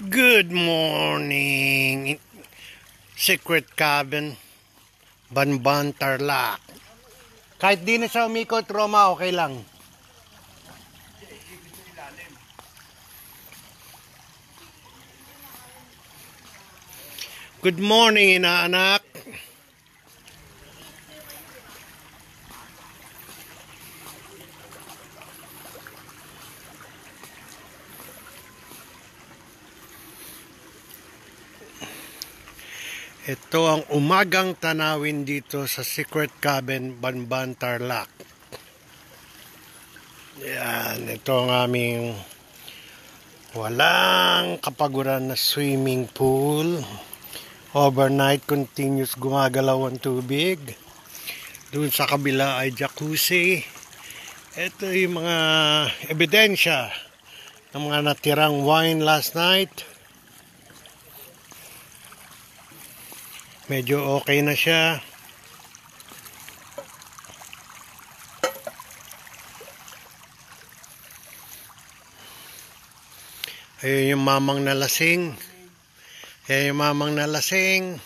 Good morning, Secret Cabin, Banban, Tarlac. Kahit di na siya umikot, Roma, okay lang. Good morning, inaanak. Ito ang umagang tanawin dito sa Secret Cabin, Banban, Tarlac. Yan, ito ang aming walang kapaguran na swimming pool. Overnight, continuous gumagalaw ang tubig. Doon sa kabila ay jacuzzi. Ito yung mga ebidensya ng mga natirang wine last night. Medyo okay na siya. Ayun yung mamang nalasing. Ayun yung mamang nalasing.